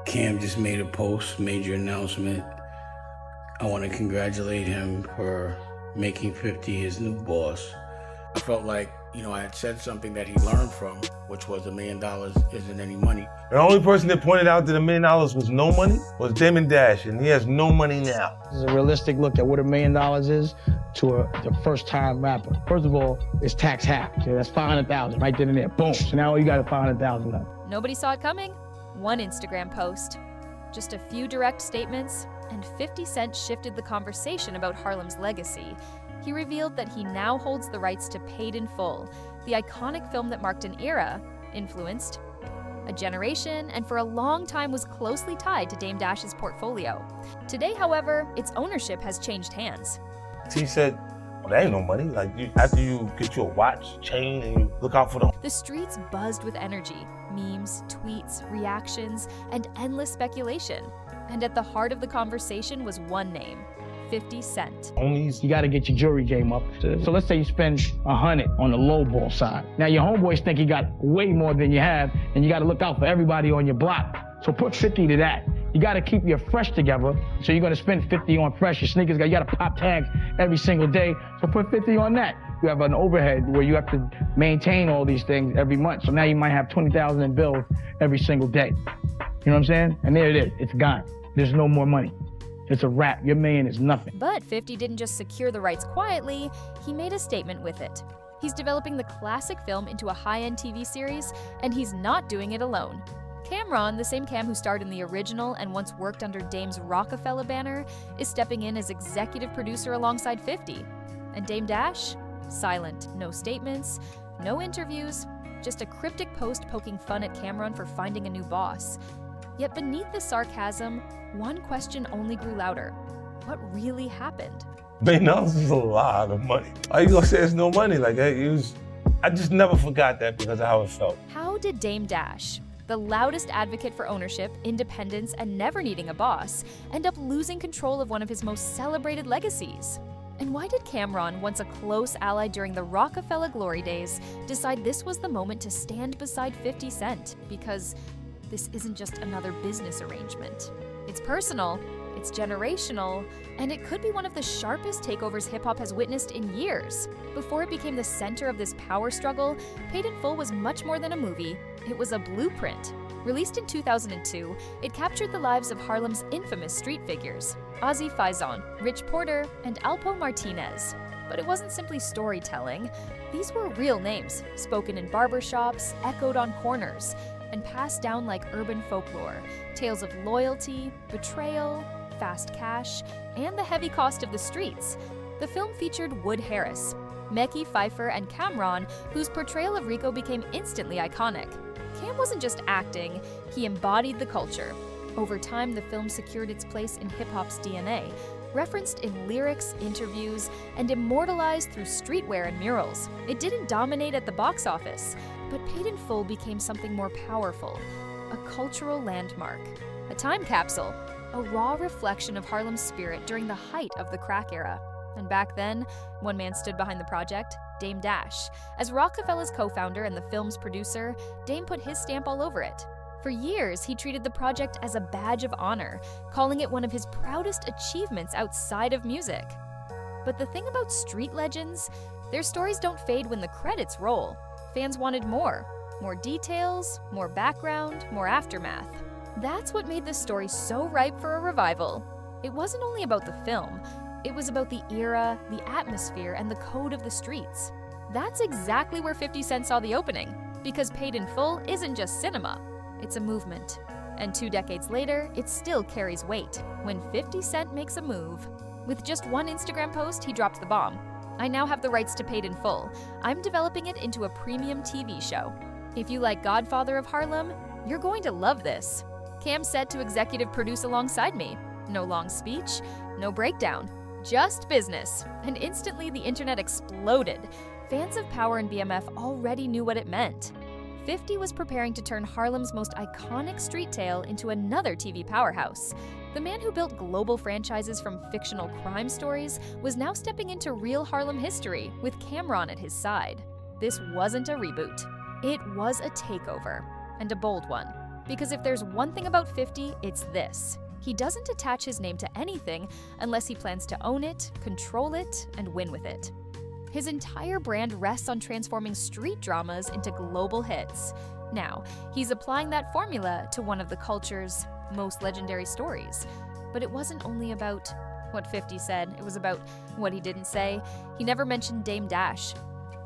Cam just made a post, major announcement. I want to congratulate him for making 50 his new boss. I felt like, I had said something that he learned from, which was $1 million isn't any money. The only person that pointed out that $1 million was no money was Damon Dash, and he has no money now. This is a realistic look at what $1 million is to the first-time rapper. First of all, it's tax half. So that's $500,000 right then and there. Boom. So now you got $500,000 left. Nobody saw it coming. One Instagram post. Just a few direct statements, and 50 Cent shifted the conversation about Harlem's legacy. He revealed that he now holds the rights to Paid in Full, the iconic film that marked an era, influenced a generation, and for a long time was closely tied to Dame Dash's portfolio. Today, however, its ownership has changed hands. He said, well, that ain't no money. Like, after you get you a watch, chain, and you look out for them. The streets buzzed with energy, memes, tweets, reactions, and endless speculation. And at the heart of the conversation was one name, 50 Cent. You got to get your jewelry game up. So let's say you spend 100 on the low ball side. Now your homeboys think you got way more than you have, and you got to look out for everybody on your block. So put 50 to that. You got to keep your fresh together. So you're going to spend 50 on fresh. Your sneakers, you got to pop tags every single day. So put 50 on that. You have an overhead where you have to maintain all these things every month. So now you might have 20,000 in bills every single day. You know what I'm saying? And there it is. It's gone. There's no more money. It's a wrap. Your million is nothing. But 50 didn't just secure the rights quietly, he made a statement with it. He's developing the classic film into a high-end TV series, and he's not doing it alone. Cam'ron, the same Cam who starred in the original and once worked under Dame's Rockefeller banner, is stepping in as executive producer alongside 50. And Dame Dash? Silent. No statements, no interviews, just a cryptic post poking fun at Cam'ron for finding a new boss. Yet beneath the sarcasm, one question only grew louder. What really happened? $1 million is a lot of money. How you gonna say it's no money? Like, I just never forgot that because of how it felt. How did Dame Dash, the loudest advocate for ownership, independence, and never needing a boss, end up losing control of one of his most celebrated legacies? And why did Cam'ron, once a close ally during the Rockefeller glory days, decide this was the moment to stand beside 50 Cent? Because this isn't just another business arrangement. It's personal, it's generational, and it could be one of the sharpest takeovers hip-hop has witnessed in years. Before it became the center of this power struggle, Paid in Full was much more than a movie. It was a blueprint. Released in 2002, it captured the lives of Harlem's infamous street figures, Ozzie Faison, Rich Porter, and Alpo Martinez. But it wasn't simply storytelling. These were real names, spoken in barbershops, echoed on corners, and passed down like urban folklore, tales of loyalty, betrayal, fast cash, and the heavy cost of the streets. The film featured Wood Harris, Mekhi Phifer, and Cam'ron, whose portrayal of Rico became instantly iconic. Cam wasn't just acting, he embodied the culture. Over time, the film secured its place in hip-hop's DNA, referenced in lyrics, interviews, and immortalized through streetwear and murals. It didn't dominate at the box office, but Paid in Full became something more powerful, a cultural landmark, a time capsule, a raw reflection of Harlem's spirit during the height of the crack era. And back then, one man stood behind the project, Dame Dash. As Rockefeller's co-founder and the film's producer, Dame put his stamp all over it. For years, he treated the project as a badge of honor, calling it one of his proudest achievements outside of music. But the thing about street legends, their stories don't fade when the credits roll. Fans wanted more details, more background, more aftermath. That's what made this story so ripe for a revival. It wasn't only about the film, it was about the era, the atmosphere, and the code of the streets. That's exactly where 50 Cent saw the opening, because Paid in Full isn't just cinema, it's a movement. And 2 decades later, it still carries weight when 50 Cent makes a move. With just one Instagram post, he dropped the bomb. I now have the rights to Paid in Full. I'm developing it into a premium TV show. If you like Godfather of Harlem, you're going to love this. Cam's set to executive produce alongside me. No long speech, no breakdown, just business. And instantly the internet exploded. Fans of Power and BMF already knew what it meant. 50 was preparing to turn Harlem's most iconic street tale into another TV powerhouse. The man who built global franchises from fictional crime stories was now stepping into real Harlem history with Cam'ron at his side. This wasn't a reboot. It was a takeover, and a bold one. Because if there's one thing about 50, it's this. He doesn't attach his name to anything unless he plans to own it, control it, and win with it. His entire brand rests on transforming street dramas into global hits. Now, he's applying that formula to one of the culture's most legendary stories. But it wasn't only about what 50 said, it was about what he didn't say. He never mentioned Dame Dash.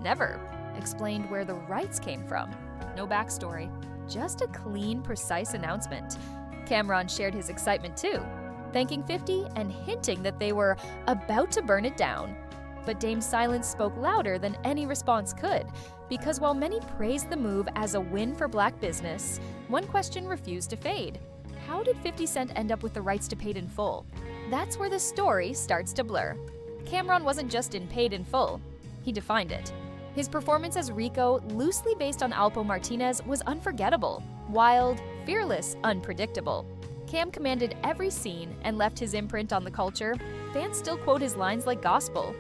Never explained where the rights came from. No backstory. Just a clean, precise announcement. Cam'ron shared his excitement too, thanking 50 and hinting that they were about to burn it down. But Dame's silence spoke louder than any response could, because while many praised the move as a win for black business, one question refused to fade. How did 50 Cent end up with the rights to Paid in Full? That's where the story starts to blur. Cam'ron wasn't just in Paid in Full, he defined it. His performance as Rico, loosely based on Alpo Martinez, was unforgettable, wild, fearless, unpredictable. Cam commanded every scene and left his imprint on the culture. Fans still quote his lines like gospel.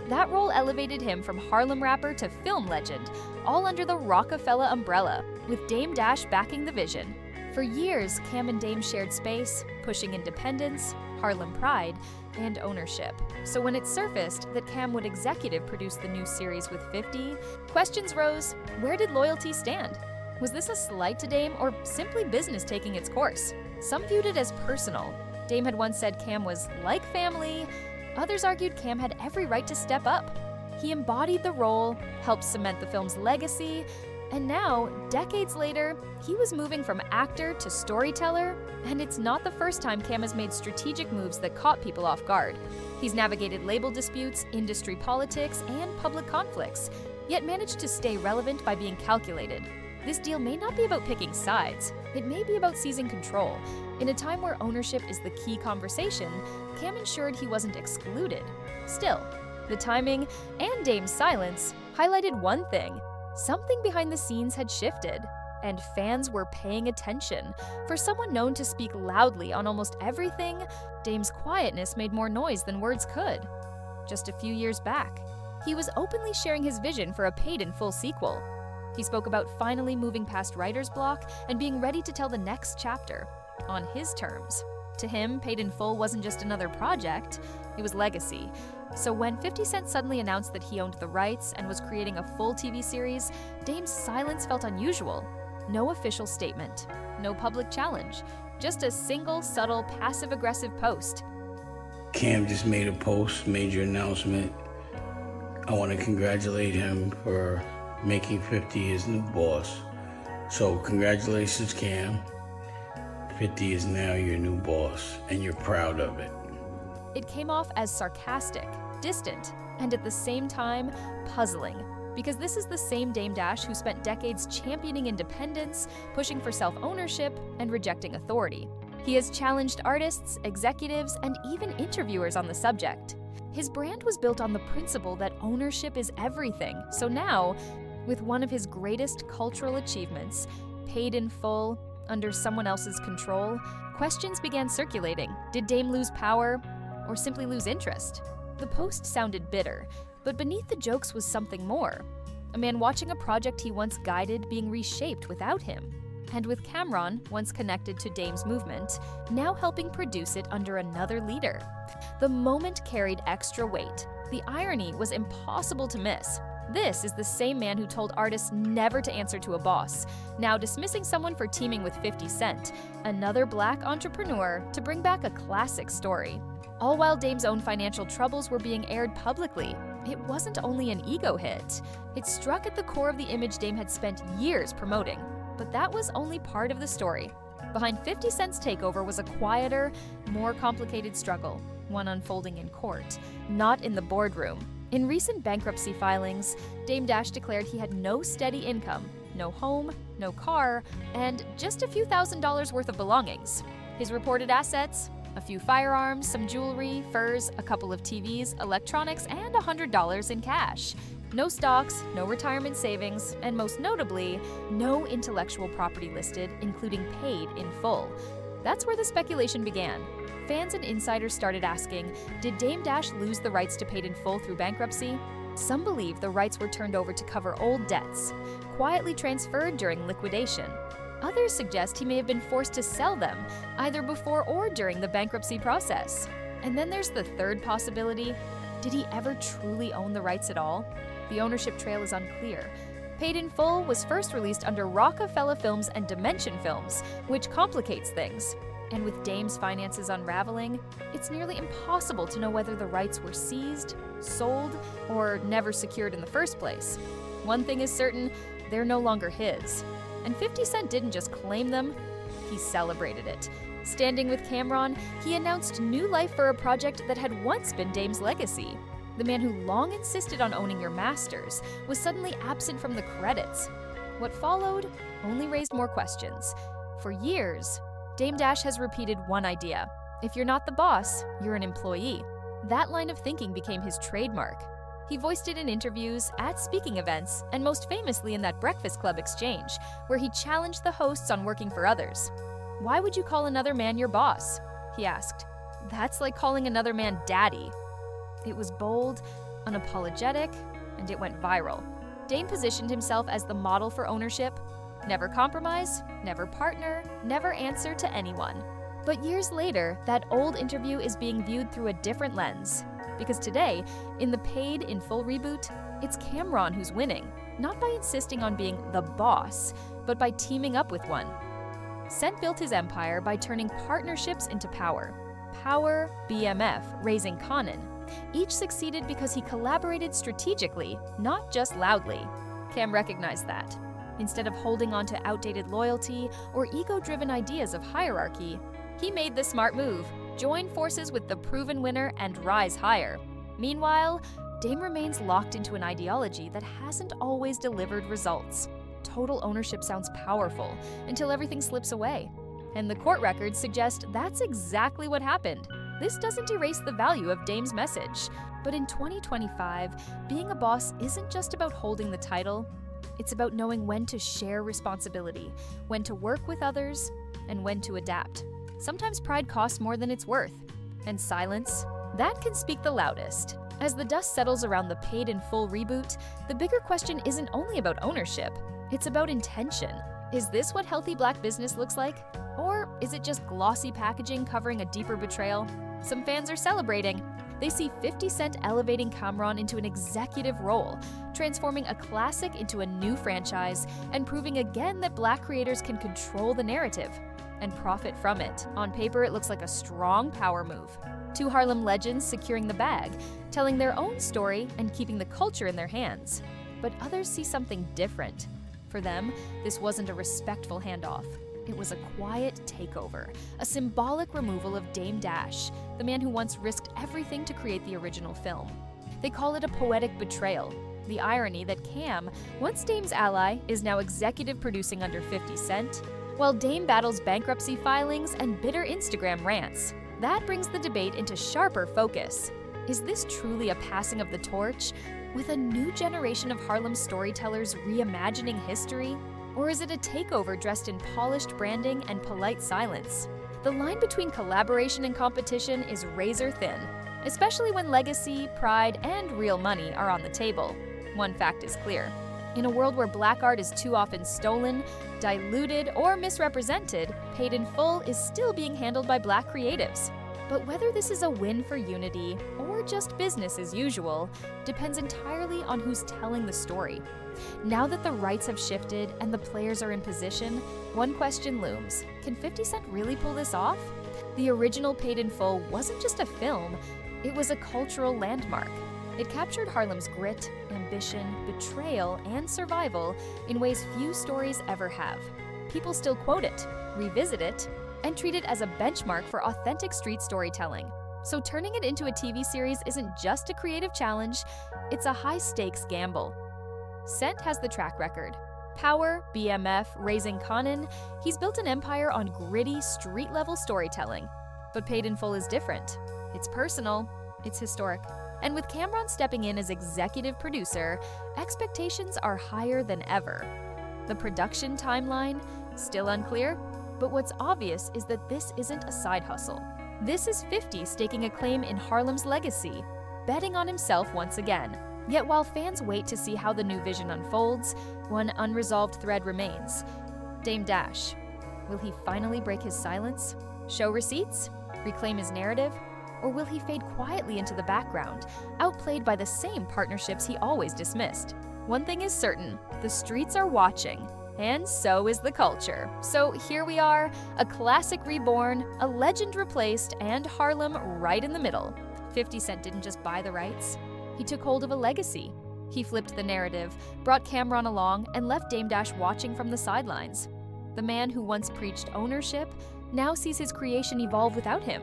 That role elevated him from Harlem rapper to film legend, all under the Rockefeller umbrella, with Dame Dash backing the vision. For years, Cam and Dame shared space, pushing independence, Harlem pride, and ownership. So when it surfaced that Cam would executive produce the new series with 50, questions rose: where did loyalty stand? Was this a slight to Dame or simply business taking its course? Some viewed it as personal. Dame had once said Cam was like family. Others argued Cam had every right to step up. He embodied the role, helped cement the film's legacy, and now, decades later, he was moving from actor to storyteller, and it's not the first time Cam has made strategic moves that caught people off guard. He's navigated label disputes, industry politics, and public conflicts, yet managed to stay relevant by being calculated. This deal may not be about picking sides, it may be about seizing control. In a time where ownership is the key conversation, Cam ensured he wasn't excluded. Still, the timing and Dame's silence highlighted one thing: something behind the scenes had shifted, and fans were paying attention. For someone known to speak loudly on almost everything, Dame's quietness made more noise than words could. Just a few years back, he was openly sharing his vision for a Paid in Full sequel. He spoke about finally moving past writer's block and being ready to tell the next chapter, on his terms. To him, Paid in Full wasn't just another project, it was legacy. So when 50 Cent suddenly announced that he owned the rights and was creating a full TV series, Dame's silence felt unusual. No official statement, no public challenge, just a single, subtle, passive-aggressive post. Cam just made a post, major announcement. I want to congratulate him for making 50 his new boss. So congratulations, Cam. 50 is now your new boss, and you're proud of it. It came off as sarcastic, distant, and at the same time, puzzling. Because this is the same Dame Dash who spent decades championing independence, pushing for self-ownership, and rejecting authority. He has challenged artists, executives, and even interviewers on the subject. His brand was built on the principle that ownership is everything. So now, with one of his greatest cultural achievements, Paid in Full, under someone else's control, questions began circulating. Did Dame lose power, or simply lose interest? The post sounded bitter, but beneath the jokes was something more. A man watching a project he once guided being reshaped without him. And with Cam'ron, once connected to Dame's movement, now helping produce it under another leader. The moment carried extra weight. The irony was impossible to miss. This is the same man who told artists never to answer to a boss, now dismissing someone for teaming with 50 Cent, another black entrepreneur, to bring back a classic story. All while Dame's own financial troubles were being aired publicly. It wasn't only an ego hit. It struck at the core of the image Dame had spent years promoting. But that was only part of the story. Behind 50 Cent's takeover was a quieter, more complicated struggle, one unfolding in court, not in the boardroom. In recent bankruptcy filings, Dame Dash declared he had no steady income, no home, no car, and just a few $1,000s worth of belongings. His reported assets: a few firearms, some jewelry, furs, a couple of TVs, electronics, and $100 in cash. No stocks, no retirement savings, and most notably, no intellectual property listed, including Paid in Full. That's where the speculation began. Fans and insiders started asking, did Dame Dash lose the rights to Paid in Full through bankruptcy? Some believe the rights were turned over to cover old debts, quietly transferred during liquidation. Others suggest he may have been forced to sell them, either before or during the bankruptcy process. And then there's the third possibility. Did he ever truly own the rights at all? The ownership trail is unclear. Paid in Full was first released under Rockefeller Films and Dimension Films, which complicates things. And with Dame's finances unraveling, it's nearly impossible to know whether the rights were seized, sold, or never secured in the first place. One thing is certain, they're no longer his. And 50 Cent didn't just claim them, he celebrated it. Standing with Cam'ron, he announced new life for a project that had once been Dame's legacy. The man who long insisted on owning your masters was suddenly absent from the credits. What followed only raised more questions. For years, Dame Dash has repeated one idea. If you're not the boss, you're an employee. That line of thinking became his trademark. He voiced it in interviews, at speaking events, and most famously in that Breakfast Club exchange, where he challenged the hosts on working for others. "Why would you call another man your boss?" he asked. "That's like calling another man daddy." It was bold, unapologetic, and it went viral. Dame positioned himself as the model for ownership. Never compromise, never partner, never answer to anyone. But years later, that old interview is being viewed through a different lens. Because today, in the Paid in Full reboot, it's Cam'ron who's winning, not by insisting on being the boss, but by teaming up with one. Cent built his empire by turning partnerships into power. Power, BMF, raising Conan. Each succeeded because he collaborated strategically, not just loudly. Cam recognized that. Instead of holding on to outdated loyalty or ego-driven ideas of hierarchy, he made the smart move, join forces with the proven winner and rise higher. Meanwhile, Dame remains locked into an ideology that hasn't always delivered results. Total ownership sounds powerful until everything slips away. And the court records suggest that's exactly what happened. This doesn't erase the value of Dame's message. But in 2025, being a boss isn't just about holding the title. It's about knowing when to share responsibility, when to work with others, and when to adapt. Sometimes pride costs more than it's worth. And silence, that can speak the loudest. As the dust settles around the Paid in Full reboot, the bigger question isn't only about ownership, it's about intention. Is this what healthy Black business looks like? Or is it just glossy packaging covering a deeper betrayal? Some fans are celebrating. They see 50 Cent elevating Cam'ron into an executive role, transforming a classic into a new franchise, and proving again that Black creators can control the narrative and profit from it. On paper, it looks like a strong power move. Two Harlem legends securing the bag, telling their own story and keeping the culture in their hands. But others see something different. For them, this wasn't a respectful handoff. It was a quiet takeover, a symbolic removal of Dame Dash, the man who once risked everything to create the original film. They call it a poetic betrayal. The irony that Cam, once Dame's ally, is now executive producing under 50 Cent, while Dame battles bankruptcy filings and bitter Instagram rants. That brings the debate into sharper focus. Is this truly a passing of the torch, with a new generation of Harlem storytellers reimagining history? Or is it a takeover dressed in polished branding and polite silence? The line between collaboration and competition is razor thin, especially when legacy, pride, and real money are on the table. One fact is clear. In a world where Black art is too often stolen, diluted, or misrepresented, Paid in Full is still being handled by Black creatives. But whether this is a win for unity or just business as usual depends entirely on who's telling the story. Now that the rights have shifted and the players are in position, one question looms. Can 50 Cent really pull this off? The original Paid in Full wasn't just a film, it was a cultural landmark. It captured Harlem's grit, ambition, betrayal, and survival in ways few stories ever have. People still quote it, revisit it, and treat it as a benchmark for authentic street storytelling. So turning it into a TV series isn't just a creative challenge, it's a high-stakes gamble. Cent has the track record. Power, BMF, raising Conan, he's built an empire on gritty, street-level storytelling. But Paid in Full is different. It's personal, it's historic. And with Cam'ron stepping in as executive producer, expectations are higher than ever. The production timeline? Still unclear, but what's obvious is that this isn't a side hustle. This is 50 staking a claim in Harlem's legacy, betting on himself once again. Yet while fans wait to see how the new vision unfolds, one unresolved thread remains. Dame Dash. Will he finally break his silence? Show receipts? Reclaim his narrative? Or will he fade quietly into the background, outplayed by the same partnerships he always dismissed? One thing is certain, the streets are watching, and so is the culture. So here we are, a classic reborn, a legend replaced, and Harlem right in the middle. 50 Cent didn't just buy the rights, he took hold of a legacy. He flipped the narrative, brought Cam'ron along, and left Dame Dash watching from the sidelines. The man who once preached ownership now sees his creation evolve without him.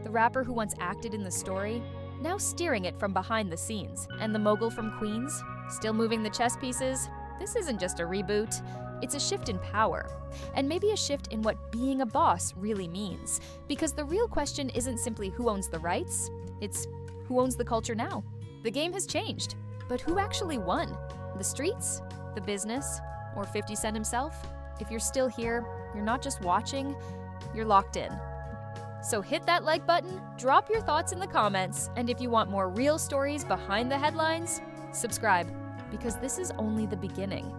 The rapper who once acted in the story, now steering it from behind the scenes. And the mogul from Queens, still moving the chess pieces. This isn't just a reboot, it's a shift in power. And maybe a shift in what being a boss really means. Because the real question isn't simply who owns the rights, it's who owns the culture now. The game has changed, but who actually won? The streets? The business? Or 50 Cent himself? If you're still here, you're not just watching, you're locked in. So hit that like button, drop your thoughts in the comments, and if you want more real stories behind the headlines, subscribe, because this is only the beginning.